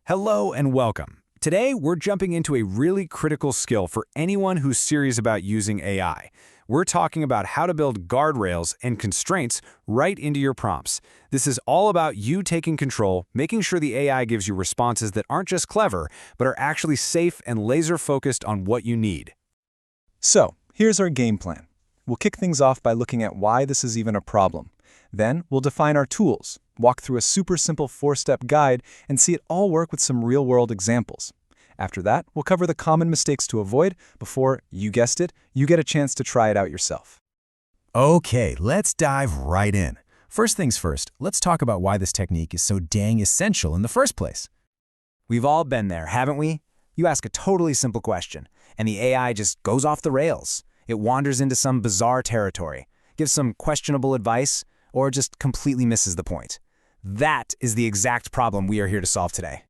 Hello and welcome. Today, we're jumping into a really critical skill for anyone who's serious about using AI. We're talking about how to build guardrails and constraints right into your prompts. This is all about you taking control, making sure the AI gives you responses that aren't just clever, but are actually safe and laser-focused on what you need. So, here's our game plan. We'll kick things off by looking at why this is even a problem. Then, we'll define our tools, walk through a super simple 4-step guide, and see it all work with some real-world examples. After that, we'll cover the common mistakes to avoid before, you guessed it, you get a chance to try it out yourself. Okay, let's dive right in. First things first, let's talk about why this technique is so dang essential in the first place. We've all been there, haven't we? You ask a totally simple question, and the AI just goes off the rails. It wanders into some bizarre territory, gives some questionable advice, or just completely misses the point. That is the exact problem we are here to solve today.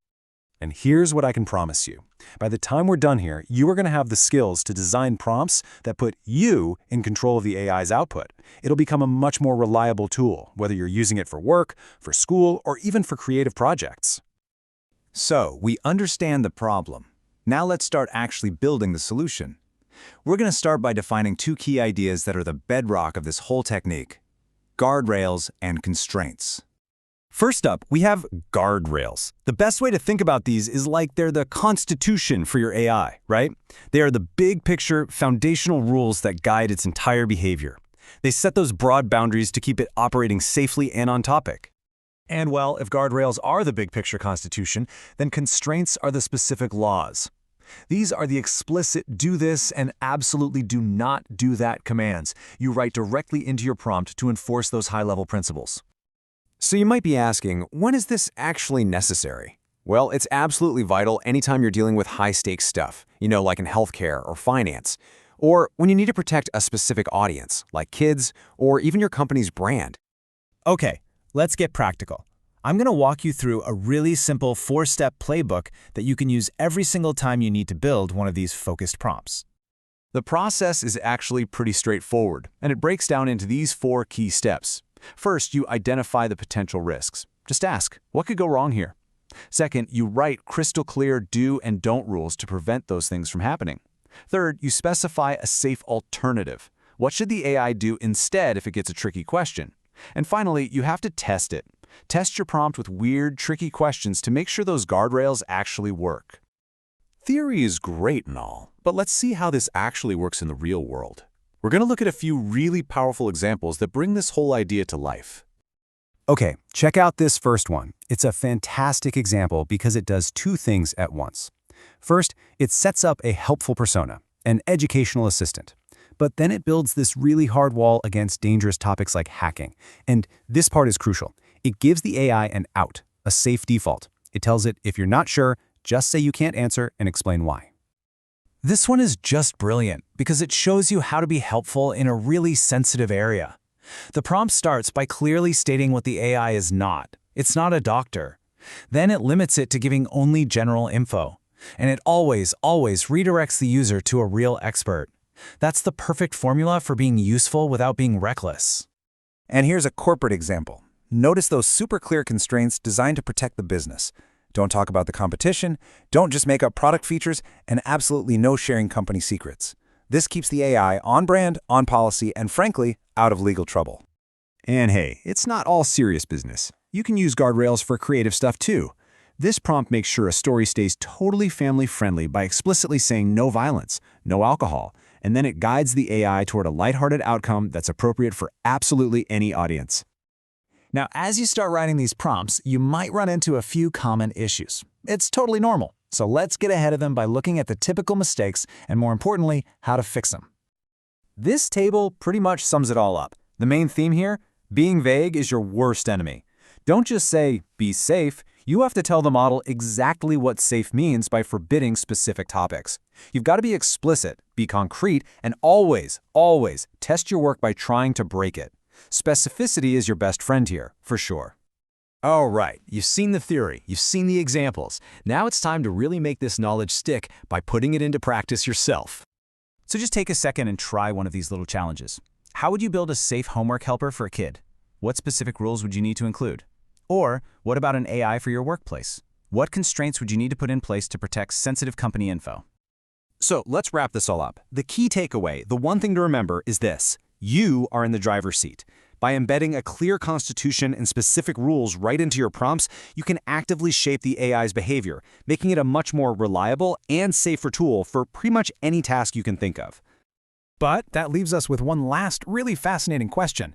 And here's what I can promise you. By the time we're done here, you are going to have the skills to design prompts that put you in control of the AI's output. It'll become a much more reliable tool, whether you're using it for work, for school, or even for creative projects. So, we understand the problem. Now let's start actually building the solution. We're going to start by defining two key ideas that are the bedrock of this whole technique: guardrails and constraints. First up, we have guardrails. The best way to think about these is like they're the constitution for your AI, right? They are the big picture, foundational rules that guide its entire behavior. They set those broad boundaries to keep it operating safely and on topic. And well, if guardrails are the big picture constitution, then constraints are the specific laws. These are the explicit do this and absolutely do not do that commands you write directly into your prompt to enforce those high-level principles. So you might be asking, when is this actually necessary? Well, it's absolutely vital anytime you're dealing with high-stakes stuff, like in healthcare or finance, or when you need to protect a specific audience, like kids, or even your company's brand. Okay, let's get practical. I'm going to walk you through a really simple 4-step playbook that you can use every single time you need to build one of these focused prompts. The process is actually pretty straightforward, and it breaks down into these 4 key steps. First, you identify the potential risks. Just ask, what could go wrong here? Second, you write crystal clear do and don't rules to prevent those things from happening. Third, you specify a safe alternative. What should the AI do instead if it gets a tricky question? And finally, you have to test it. Test your prompt with weird, tricky questions to make sure those guardrails actually work. Theory is great and all, but let's see how this actually works in the real world. We're going to look at a few really powerful examples that bring this whole idea to life. Okay, check out this first one. It's a fantastic example because it does 2 things at once. First, it sets up a helpful persona, an educational assistant. But then it builds this really hard wall against dangerous topics like hacking. And this part is crucial. It gives the AI an out, a safe default. It tells it, if you're not sure, just say you can't answer and explain why. This one is just brilliant because it shows you how to be helpful in a really sensitive area. The prompt starts by clearly stating what the AI is not. It's not a doctor. Then it limits it to giving only general info. And it always redirects the user to a real expert. That's the perfect formula for being useful without being reckless. And here's a corporate example. Notice those super clear constraints designed to protect the business. Don't talk about the competition, don't just make up product features, and absolutely no sharing company secrets. This keeps the AI on brand, on policy, and frankly, out of legal trouble. And hey, it's not all serious business. You can use guardrails for creative stuff too. This prompt makes sure a story stays totally family-friendly by explicitly saying no violence, no alcohol, and then it guides the AI toward a lighthearted outcome that's appropriate for absolutely any audience. Now, as you start writing these prompts, you might run into a few common issues. It's totally normal, so let's get ahead of them by looking at the typical mistakes and, more importantly, how to fix them. This table pretty much sums it all up. The main theme here, being vague is your worst enemy. Don't just say, be safe. You have to tell the model exactly what safe means by forbidding specific topics. You've got to be explicit, be concrete, and always test your work by trying to break it. Specificity is your best friend here, for sure. All right, you've seen the theory, you've seen the examples. Now it's time to really make this knowledge stick by putting it into practice yourself. So just take a second and try one of these little challenges. How would you build a safe homework helper for a kid? What specific rules would you need to include? Or what about an AI for your workplace? What constraints would you need to put in place to protect sensitive company info? So let's wrap this all up. The key takeaway, the one thing to remember is this: you are in the driver's seat. By embedding a clear constitution and specific rules right into your prompts, you can actively shape the AI's behavior, making it a much more reliable and safer tool for pretty much any task you can think of. But that leaves us with one last really fascinating question.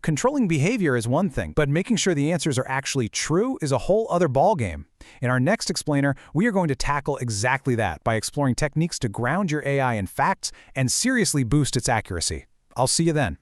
Controlling behavior is one thing, but making sure the answers are actually true is a whole other ballgame. In our next explainer, we are going to tackle exactly that by exploring techniques to ground your AI in facts and seriously boost its accuracy. I'll see you then.